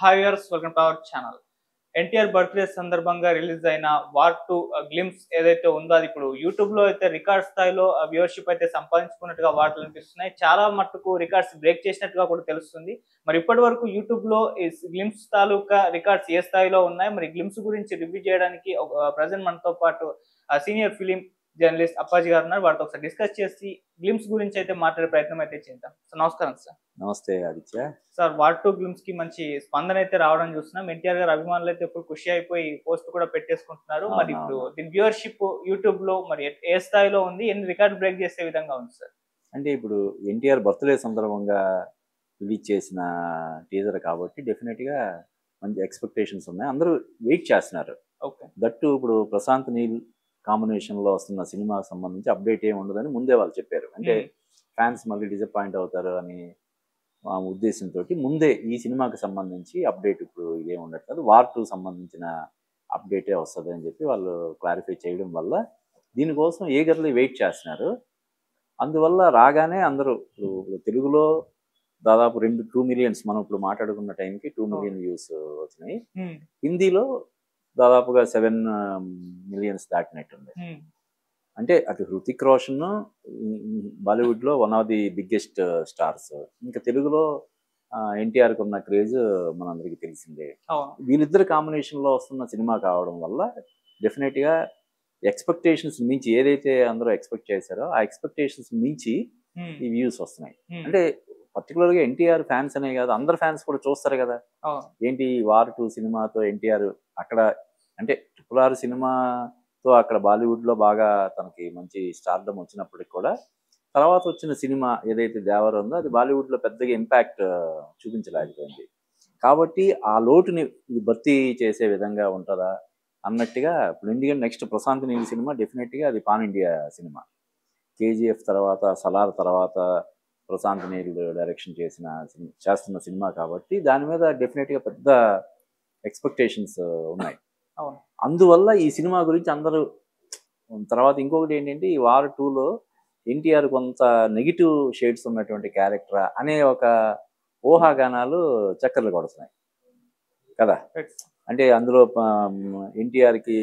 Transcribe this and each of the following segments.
Hi viewers, welcome to our channel. NTR birthday సందర్భంగా release అయిన war 2 glimpse ఏదైతే ఉందో అది ఇప్పుడు యూట్యూబ్‌లో అయితే రికార్డ్ స్థాయిలో వ్యూవర్‌షిప్ అయితే సంపాదించుకున్నట్టుగా వార్తలు వినిపిస్తున్నాయి. చాలా మట్టుకు రికార్డ్స్ బ్రేక్ చేసినట్టుగా కూడా తెలుస్తుంది. మరి ఇప్పటివరకు యూట్యూబ్‌లో ఈ గ్లిమ్స్ తాలూకా రికార్డ్స్ ఏ స్థాయిలో ఉన్నాయి? మరి గ్లిమ్స్ గురించి రివ్యూ చేయడానికి ప్రెజెంట్ మనతో పాటు సీనియర్ ఫిల్మ్ జర్నలిస్ట్ అప్పాజీ గారు ఉన్నారు. వారితో ఒకసారి డిస్కస్ చేసి గ్లిమ్స్ గురించి అయితే మాట్లాడే ప్రయత్నం అయితే చేద్దాం. సో నమస్కారం సార్. నమస్తే ఆదిత్య. సార్, వార్ 2 గ్లిమ్స్ కి మంచి స్పందన అయితే రావడం చూస్తున్నాం. ఎన్టీఆర్ గారి అభిమానులు అయితే ఫుల్ ఖుషి అయిపోయి పోస్ట్ కూడా పెట్టేసుకుంటున్నారు. మరి ఇప్పుడు దీని వ్యూవర్షిప్ యూట్యూబ్ లో మరి ఏ స్థాయిలో ఉంది? ఎన్ని రికార్డ్ బ్రేక్ చేసే విధంగా ఉంది సార్? అంటే ఇప్పుడు ఎన్టీఆర్ బర్త్డే సందర్భంగా రిలీజ్ చేసిన టీజర్ కాబట్టి డెఫినెట్గా మంచి ఎక్స్పెక్టేషన్స్ ఉన్నాయి. అందరూ వెయిట్ చేస్తున్నారు. ఓకే. దట్టు ఇప్పుడు ప్రశాంత్ నీల్ కాంబినేషన్లో వస్తున్న సినిమాకి సంబంధించి అప్డేట్ ఏమి ఉండదని ముందే వాళ్ళు చెప్పారు. అంటే ఫ్యాన్స్ మళ్ళీ డిసప్పాయింట్ అవుతారు అని ఆ ఉద్దేశంతో ముందే ఈ సినిమాకి సంబంధించి అప్డేట్ ఇప్పుడు ఇదేమి ఉండట్లేదు, వార్ 2 సంబంధించిన అప్డేటే వస్తుంది అని చెప్పి వాళ్ళు క్లారిఫై చేయడం వల్ల దీనికోసం ఈగర్లీ వెయిట్ చేస్తున్నారు. అందువల్ల రాగానే అందరూ ఇప్పుడు తెలుగులో దాదాపు 2 మిలియన్స్ మనం ఇప్పుడు మాట్లాడుకున్న టైంకి 2 మిలియన్ వ్యూస్ వచ్చినాయి. హిందీలో దాదాపుగా 7 మిలియన్స్ దాటినట్టుంది. అంటే అటు హృతిక్ రోషన్ బాలీవుడ్లో one of the biggest stars, ఇంకా తెలుగులో ఎన్టీఆర్కి ఉన్న క్రేజ్ మనందరికీ తెలిసిందే. వీళ్ళిద్దరు కాంబినేషన్లో వస్తున్న సినిమా కావడం వల్ల డెఫినెట్గా ఎక్స్పెక్టేషన్స్ మించి ఏదైతే అందరూ ఎక్స్పెక్ట్ చేశారో ఆ ఎక్స్పెక్టేషన్స్ మించి ఈ వ్యూస్ వస్తున్నాయి. అంటే పర్టికులర్గా ఎన్టీఆర్ ఫ్యాన్స్ అనే కాదు, అందరు ఫ్యాన్స్ కూడా చూస్తారు కదా. ఏంటి వార్ 2 సినిమాతో ఎన్టీఆర్ అక్కడ అంటే RRR సినిమాతో అక్కడ బాలీవుడ్లో బాగా తనకి మంచి స్టార్డమ్ వచ్చినప్పటికి కూడా తర్వాత వచ్చిన సినిమా ఏదైతే దేవర ఉందో అది బాలీవుడ్లో పెద్దగా ఇంపాక్ట్ చూపించలేకపోయింది. కాబట్టి ఆ లోటుని భర్తీ చేసే విధంగా ఉంటుందా అన్నట్టుగా ఇప్పుడు ఎందుకంటే నెక్స్ట్ ప్రశాంత్ నీల్ సినిమా డెఫినెట్గా అది పాన్ ఇండియా సినిమా. KGF తర్వాత సలార్ తర్వాత ప్రశాంత్ నీల్ డైరెక్షన్ చేస్తున్న సినిమా కాబట్టి దాని మీద డెఫినెట్గా పెద్ద ఎక్స్పెక్టేషన్స్ ఉన్నాయి. అందువల్ల ఈ సినిమా గురించి అందరూ తర్వాత ఇంకొకటి ఏంటంటే ఈ వార్ 2లో ఎన్టీఆర్ కొంత నెగిటివ్ షేడ్స్ ఉన్నటువంటి క్యారెక్టర్ అనే ఒక ఊహాగానాలు చక్కర్లు కొడుతున్నాయి కదా. అంటే అందులో ఎన్టీఆర్కి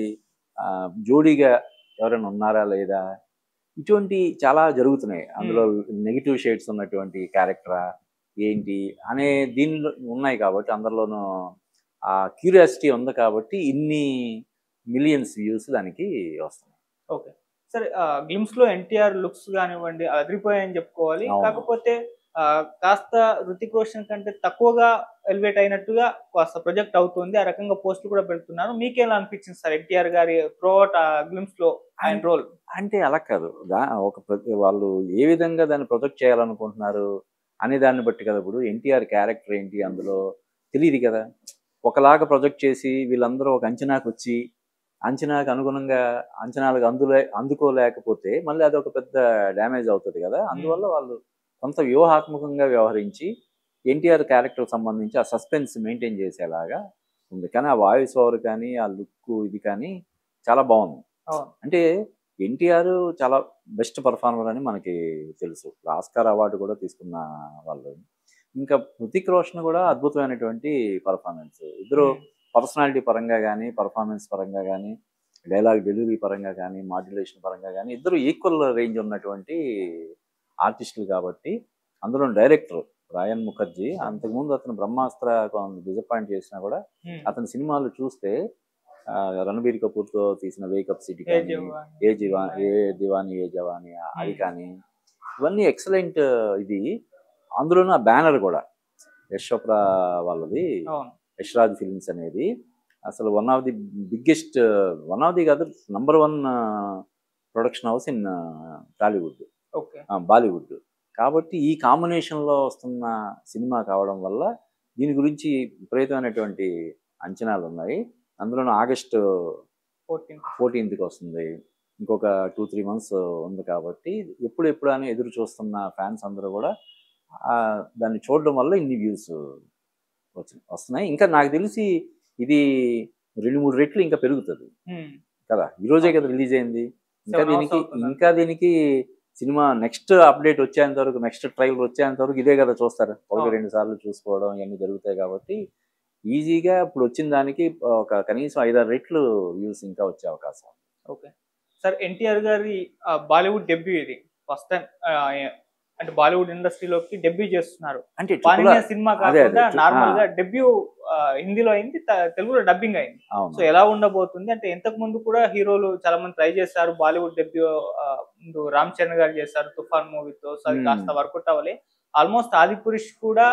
జోడీగా ఎవరైనా ఉన్నారా లేదా ఇటువంటి చాలా జరుగుతున్నాయి. అందులో నెగిటివ్ షేడ్స్ ఉన్నటువంటి క్యారెక్టరా ఏంటి అనే దీనిలో ఉన్నాయి కాబట్టి అందరిలోనూ ఆ క్యూరియాసిటీ ఉంది కాబట్టి ఇన్ని మిలియన్స్ వ్యూస్ దానికి వస్తున్నాయి. ఓకే సరే, గ్లిమ్స్ లో ఎన్టీఆర్ లుక్స్ కానివ్వండి అదిరిపోయాయని చెప్పుకోవాలి. కాకపోతే కాస్త హృతిక్ రోషన్ కంటే తక్కువగా ఎలివేట్ అయినట్టుగా కాస్త ప్రొజెక్ట్ అవుతుంది. ఆ రకంగా పోస్టులు కూడా పెడుతున్నారు. మీకేలా అనిపించింది సార్ ఎన్టీఆర్ గారి త్రూఅవుట్ గ్లిమ్స్ లో ఆయన రోల్? అంటే అలా కాదు, వాళ్ళు ఏ విధంగా దాన్ని ప్రొజెక్ట్ చేయాలనుకుంటున్నారు అనే దాన్ని బట్టి కదా. ఇప్పుడు ఎన్టీఆర్ క్యారెక్టర్ ఏంటి అందులో తెలియదు కదా. ఒకలాగా ప్రొజెక్ట్ చేసి వీళ్ళందరూ ఒక అంచనాకు వచ్చి అంచనాకు అనుగుణంగా అంచనాలకు అందుకోలేకపోతే మళ్ళీ అది ఒక పెద్ద డ్యామేజ్ అవుతుంది కదా. అందువల్ల వాళ్ళు కొంత వ్యూహాత్మకంగా వ్యవహరించి ఎన్టీఆర్ క్యారెక్టర్ సంబంధించి ఆ సస్పెన్స్ మెయింటైన్ చేసేలాగా ఉంది. కానీ ఆ వాయిస్ ఓవర్ కానీ ఆ లుక్ ఇది కానీ చాలా బాగుంది. అంటే ఎన్టీఆర్ చాలా బెస్ట్ పర్ఫార్మర్ అని మనకి తెలుసు. ఆస్కార్ అవార్డు కూడా తీసుకున్న వాళ్ళు. ఇంకా హృతిక్ రోషన్ కూడా అద్భుతమైనటువంటి పర్ఫార్మెన్స్. ఇద్దరు పర్సనాలిటీ పరంగా కానీ పర్ఫార్మెన్స్ పరంగా కానీ డైలాగ్ డెలివరీ పరంగా కానీ మాడ్యులేషన్ పరంగా కానీ ఇద్దరు ఈక్వల్ రేంజ్ ఉన్నటువంటి ఆర్టిస్టులు కాబట్టి. అందులో డైరెక్టర్ రాయన్ ముఖర్జీ అంతకుముందు అతను బ్రహ్మాస్త్ర డిసప్పాయింట్ చేసినా కూడా అతని సినిమాలు చూస్తే రణబీర్ కపూర్తో తీసిన వేకప్ సిటీ కానీ ఏ దివాని ఏ జవాని అది కానీ ఇవన్నీ ఎక్సలెంట్. ఇది అందులోనూ ఆ బ్యానర్ కూడా యశ్ చోప్రా వాళ్ళది, యశ్రాజ్ ఫిల్మ్స్ అనేది అసలు one of the biggest, one of the కాదు number 1 production house in Tollywood, Bollywood. కాబట్టి ఈ కాంబినేషన్లో వస్తున్న సినిమా కావడం వల్ల దీని గురించి విపరీతమైనటువంటి అంచనాలు ఉన్నాయి. అందులోనూ ఆగస్టు 14కి వస్తుంది, ఇంకొక 2-3 months ఉంది. కాబట్టి ఎప్పుడు అని ఎదురు చూస్తున్న ఫ్యాన్స్ అందరూ కూడా దాన్ని చూడడం వల్ల ఇన్ని వ్యూస్ వస్తున్నాయి. ఇంకా నాకు తెలిసి ఇది 2-3 రెట్లు ఇంకా పెరుగుతుంది కదా. ఈరోజే కదా రిలీజ్ అయింది. ఇంకా దీనికి సినిమా నెక్స్ట్ అప్డేట్ వచ్చేంత వరకు, నెక్స్ట్ ట్రైలర్ వచ్చేంత వరకు ఇదే కదా చూస్తారు. 1-2 సార్లు చూసుకోవడం ఇవన్నీ జరుగుతాయి. కాబట్టి ఈజీగా ఇప్పుడు వచ్చిన దానికి ఒక కనీసం 5-6 రెట్లు వ్యూస్ ఇంకా వచ్చే అవకాశం. ఓకే. సార్ ఎన్టీఆర్ గారి బాలీవుడ్ డెబ్యూ ఇది. ఫస్ట్ టైం అంటే బాలీవుడ్ ఇండస్ట్రీలోకి డెబ్యూ చేస్తున్నారు. అంటే పానినియా సినిమా అదే కాకుండా అదే నార్మల్ గా డెబ్యూ హిందీలో అయింది, తెలుగులో డబ్బింగ్ అయింది. సో అవును. ఎలా ఉండబోతుంది అంటే ఇంతకు ముందు కూడా హీరోలు చాలా మంది ట్రై చేశారు బాలీవుడ్ డెబ్యూ. ముందు రామ్ చరణ్ గారు చేశారు తుఫాన్ మూవీతో. సో అది కాస్త వర్కౌట్ అవ్వలే. ఆల్మోస్ట్ ఆదిపురుష్ కూడా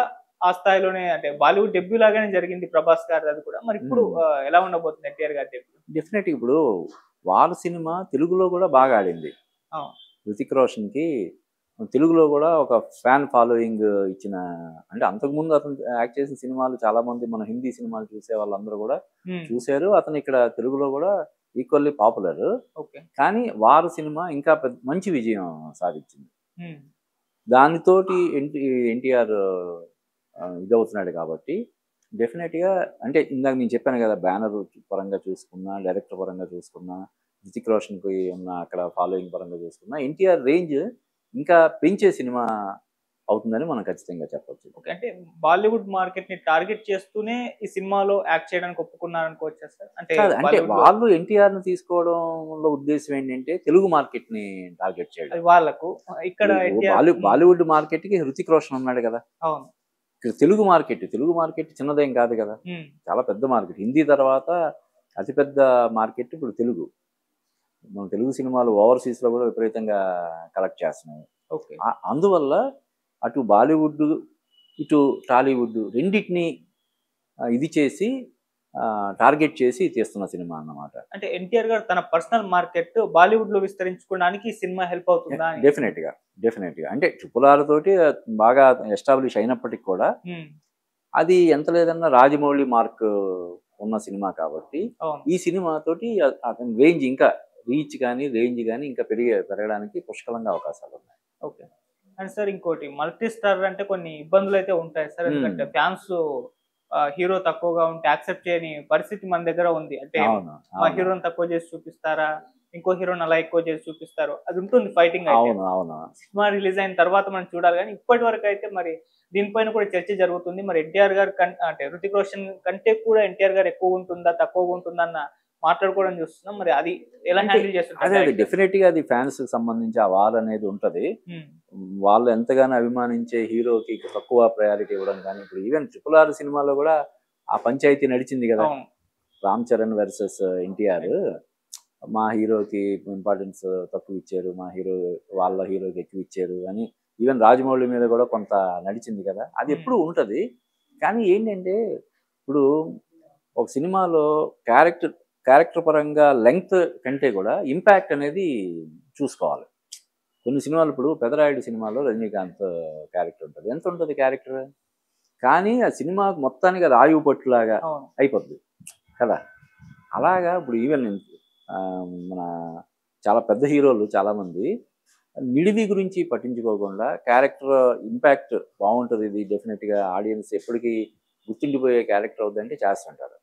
ఆ స్థాయిలోనే అంటే బాలీవుడ్ డెబ్యూ లాగానే జరిగింది ప్రభాస్ గారి అది కూడా. మరి ఇప్పుడు ఎలా ఉండబోతుంది ఎన్టీఆర్ గారి డెబ్యూ? డెఫినెట్ ఇప్పుడు వాళ్ళ సినిమా తెలుగులో కూడా బాగా ఆడింది. హృతిక్ రోషన్ కి తెలుగులో కూడా ఒక ఫ్యాన్ ఫాలోయింగ్ ఇచ్చిన, అంటే అంతకుముందు అతను యాక్ట్ చేసిన సినిమాలు చాలా మంది మన హిందీ సినిమాలు చూసే వాళ్ళందరూ కూడా చూశారు. అతను ఇక్కడ తెలుగులో కూడా ఈక్వల్లీ పాపులర్. కానీ వారు సినిమా ఇంకా మంచి విజయం సాధించింది. దానితోటి ఎన్టీఆర్ ఇదవుతున్నాడు కాబట్టి డెఫినెట్గా అంటే ఇందాక నేను చెప్పాను కదా, బ్యానర్ పరంగా చూసుకున్నా, డైరెక్టర్ పరంగా చూసుకున్నా, హృతిక్ రోషన్కి ఉన్న అక్కడ ఫాలోయింగ్ పరంగా చూసుకున్నా ఎన్టీఆర్ రేంజ్ ఇంకా పెంచే సినిమా అవుతుందని మనం ఖచ్చితంగా చెప్పొచ్చు. ఓకే. అంటే బాలీవుడ్ మార్కెట్ ని టార్గెట్ చేస్తూనే ఈ సినిమాలో యాక్ట్ చేయడానికి ఒప్పుకున్నారు అనుకోవచ్చా సార్? అంటే వాళ్ళు ఎన్టీఆర్ ని తీసుకోవడంలో ఉద్దేశం ఏంటంటే తెలుగు మార్కెట్ ని టార్గెట్ చేయడం. వాళ్ళకు ఇక్కడ బాలీవుడ్ మార్కెట్ కి హృతిక్ రోషన్ ఉన్నాడు కదా. అవును. ఇక్కడ తెలుగు మార్కెట్ చిన్నదేం కాదు కదా, చాలా పెద్ద మార్కెట్. హిందీ తర్వాత అతిపెద్ద మార్కెట్ ఇప్పుడు తెలుగు. మన తెలుగు సినిమాలు ఓవర్సీస్ లో కూడా విపరీతంగా కలెక్ట్ చేస్తున్నాయి. అందువల్ల అటు బాలీవుడ్ ఇటు టాలీవుడ్ రెండింటిని ఇది చేసి టార్గెట్ చేసి తీస్తున్న సినిమా అన్నమాట. అంటే ఎన్టీఆర్ గారు తన పర్సనల్ మార్కెట్ బాలీవుడ్ లో విస్తరించుకోవడానికి ఈ సినిమా హెల్ప్ అవుతుందా? డెఫినెట్ గా అంటే RRR తోటి బాగా ఎస్టాబ్లిష్ అయినప్పటికీ కూడా అది ఎంత లేదన్నా రాజమౌళి మార్క్ ఉన్న సినిమా కాబట్టి ఈ సినిమా తోటి అతని రేంజ్ ఇంకా రీచ్ కానీ రేంజ్ కానీ ఇంకా పెరగడానికి పుష్కలంగా అవకాశాలు ఉన్నాయి. ఓకే. అండ్ సార్ ఇంకోటి, మల్టీ స్టార్ అంటే కొన్ని ఇబ్బందులు అయితే ఉంటాయి సార్. ఎందుకంటే ఫ్యాన్స్ హీరో తక్కువగా ఉంటే యాక్సెప్ట్ చేయని పరిస్థితి మన దగ్గర ఉంది. అంటే మా హీరోని తక్కువ చేసి చూపిస్తారా, ఇంకో హీరోని అలా ఎక్కువ చేసి చూపిస్తారు, అది ఉంటుంది ఫైటింగ్. సినిమా రిలీజ్ అయిన తర్వాత మనం చూడాలి. కానీ ఇప్పటి వరకు అయితే మరి దీనిపైన కూడా చర్చ జరుగుతుంది. మరి ఎన్టీఆర్ గారు అంటే హృతిక్ రోషన్ కంటే కూడా ఎన్టీఆర్ గారు ఎక్కువ ఉంటుందా తక్కువగా ఉంటుందా అన్న మాట్లాడుకోవడం చూస్తున్నాం. మరి అది ఎలా హ్యాండిల్ చేస్తారు? అదే డెఫినెట్ గా అది ఫ్యాన్స్ కి సంబంధించి ఆ వార్ అనేది ఉంటది. వాళ్ళు ఎంతగానో అభిమానించే హీరోకి తక్కువ ప్రయారిటీ ఇవ్వడం కానీ, ఇప్పుడు ఈవెన్ RRR సినిమాలో కూడా ఆ పంచాయతీ నడిచింది కదా, రామ్ చరణ్ వర్సెస్ ఎన్టీఆర్. మా హీరోకి ఇంపార్టెన్స్ తక్కువ ఇచ్చారు, మా వాళ్ళ హీరోకి ఎక్కువ ఇచ్చారు అని ఈవెన్ రాజమౌళి మీద కూడా కొంత నడిచింది కదా. అది ఎప్పుడు ఉంటది. కానీ ఏంటంటే ఇప్పుడు ఒక సినిమాలో క్యారెక్టర్ పరంగా లెంగ్త్ కంటే కూడా ఇంపాక్ట్ అనేది చూసుకోవాలి. కొన్ని సినిమాలు ఇప్పుడు పెదరాయుడు సినిమాలో రజనీకాంత్ క్యారెక్టర్ ఉంటుంది. ఎంత ఉంటుంది క్యారెక్టర్, కానీ ఆ సినిమా మొత్తానికి అది ఆయువు పట్టులాగా అయిపోద్ది కదా. అలాగా ఇప్పుడు ఈవెన్ మన చాలా పెద్ద హీరోలు చాలామంది నిడివి గురించి పట్టించుకోకుండా క్యారెక్టర్ ఇంపాక్ట్ బాగుంటుంది, ఇది డెఫినెట్గా ఆడియన్స్ ఎప్పటికీ గుర్తుండిపోయే క్యారెక్టర్ అవుతుందంటే చేస్తుంటారు.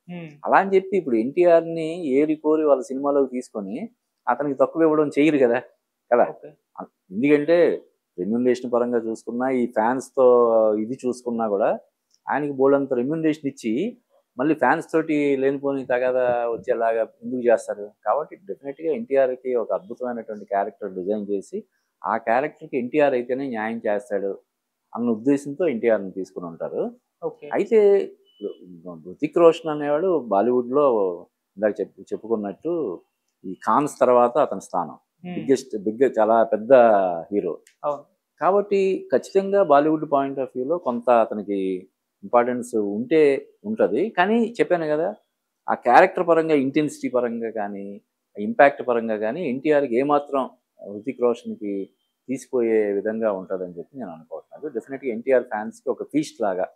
అలా అని చెప్పి ఇప్పుడు ఎన్టీఆర్ని ఏరి కోరి వాళ్ళ సినిమాలోకి తీసుకొని అతనికి తక్కువ ఇవ్వడం చేయరు కదా. ఎందుకంటే రెమ్యూనరేషన్ పరంగా చూసుకున్నా, ఈ ఫ్యాన్స్తో ఇది చూసుకున్నా కూడా ఆయనకి బోల్డంత రెమ్యూనరేషన్ ఇచ్చి మళ్ళీ ఫ్యాన్స్ తోటి లేనిపోని తగాదా వచ్చేలాగా ఎందుకు చేస్తారు? కాబట్టి డెఫినెట్గా ఎన్టీఆర్కి ఒక అద్భుతమైనటువంటి క్యారెక్టర్ డిజైన్ చేసి ఆ క్యారెక్టర్కి ఎన్టీఆర్ అయితేనే న్యాయం చేస్తాడు అన్న ఉద్దేశంతో ఎన్టీఆర్ని తీసుకుని ఉంటారు. అయితే హృతిక్ రోషన్ అనేవాడు బాలీవుడ్లో ఇందాక చెప్పుకున్నట్టు ఈ ఖాన్స్ తర్వాత అతని స్థానం బిగ్ చాలా పెద్ద హీరో కాబట్టి ఖచ్చితంగా బాలీవుడ్ పాయింట్ ఆఫ్ వ్యూలో కొంత అతనికి ఇంపార్టెన్స్ ఉంటుంది. కానీ చెప్పాను కదా, ఆ క్యారెక్టర్ పరంగా ఇంటెన్సిటీ పరంగా కానీ ఇంపాక్ట్ పరంగా కానీ ఎన్టీఆర్కి ఏమాత్రం హృతిక్ రోషన్కి తీసిపోయే విధంగా ఉంటుందని చెప్పి నేను అనుకుంటున్నాను. డెఫినెట్గా ఎన్టీఆర్ ఫ్యాన్స్కి ఒక ఫీస్ట్ లాగా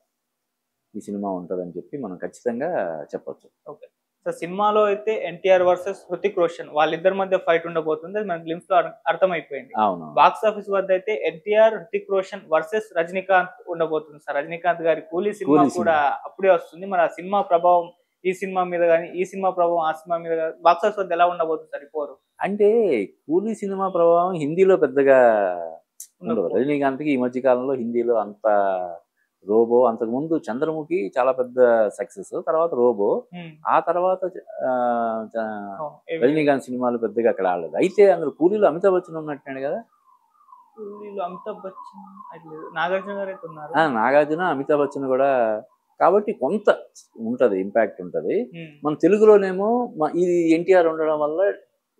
ఈ సినిమా ఉంటుందని చెప్పి మనం ఖచ్చితంగా చెప్పొచ్చు. ఓకే. సో సినిమాలో అయితే ఎన్టీఆర్ వర్సెస్ హృతిక్ రోషన్ వాళ్ళిద్దరి మధ్య ఫైట్ ఉండబోతుంది, అది మన గ్లిమ్స్ లో అర్థమైపోయింది. అవును. బాక్స్ ఆఫీస్ వద్ద అయితే ఎన్టీఆర్ హృతిక్ రోషన్ వర్సెస్ రజనీకాంత్ ఉండబోతుంది సార్. రజనీకాంత్ గారి కూలీ సినిమా కూడా అప్పుడే వస్తుంది. మరి ఆ సినిమా ప్రభావం ఈ సినిమా మీద కానీ, ఈ సినిమా ప్రభావం ఆ సినిమా మీద బాక్స్ ఆఫీస్ వద్ద ఎలా ఉండబోతుంది సార్? ఇప్పుడు అంటే కూలీ సినిమా ప్రభావం హిందీలో పెద్దగా ఉండదు. రజనీకాంత్కి ఈ మధ్య కాలంలో హిందీలో అంత రోబో అంతకుముందు చంద్రముఖి చాలా పెద్ద సక్సెస్, తర్వాత రోబో, ఆ తర్వాత రజనీకాంత్ సినిమాలు పెద్దగా అక్కడ ఆడలేదు. అయితే అందులో పూరిలో అమితాబ్ బచ్చన్ ఉన్నట్టు కదా. అమితాబ్ బచ్చన్ నాగార్జున గారు అయితే ఉన్నారు. నాగార్జున అమితాబ్ బచ్చన్ కూడా, కాబట్టి కొంత ఉంటది, ఇంపాక్ట్ ఉంటది. మన తెలుగులోనేమో ఇది ఎన్టీఆర్ ఉండడం వల్ల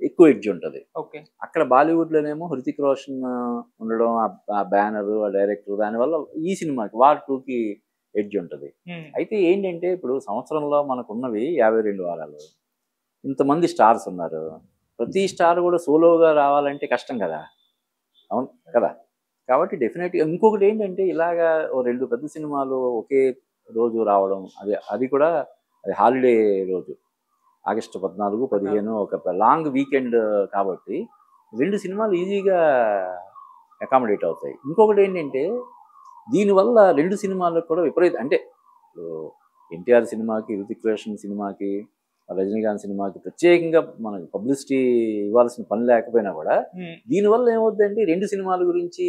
ఎక్కువ ఎడ్జ్ ఉంటది. అక్కడ బాలీవుడ్ లోనేమో హృతిక్ రోషన్ ఉండడం, ఆ బ్యానర్, ఆ డైరెక్టర్, దానివల్ల ఈ సినిమాకి వార్ 2కి ఎడ్జ్ ఉంటది. అయితే ఏంటంటే ఇప్పుడు సంవత్సరంలో మనకున్నవి 52 వారాలు, ఇంతమంది స్టార్స్ ఉన్నారు, ప్రతి స్టార్ కూడా సోలోగా రావాలంటే కష్టం కదా, అవును కదా. కాబట్టి డెఫినెట్గా ఇంకొకటి ఏంటంటే ఇలాగా 2 పెద్ద సినిమాలు ఒకే రోజు రావడం, అది కూడా అది హాలిడే రోజు, ఆగస్టు 14, 15 ఒక లాంగ్ వీకెండ్ కాబట్టి 2 సినిమాలు ఈజీగా అకామిడేట్ అవుతాయి. ఇంకొకటి ఏంటంటే దీనివల్ల 2 సినిమాలకు కూడా విపరీత, అంటే ఎన్టీఆర్ సినిమాకి, హృతిక్ రోషన్ సినిమాకి, రజనీకాంత్ సినిమాకి ప్రత్యేకంగా మనకి పబ్లిసిటీ ఇవ్వాల్సిన పని లేకపోయినా కూడా దీనివల్ల ఏమవుతుందంటే 2 సినిమాల గురించి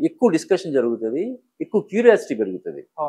ఎక్కువ డిస్కషన్ జరుగుతుంది, ఎక్కువ క్యూరియాసిటీ పెరుగుతుంది.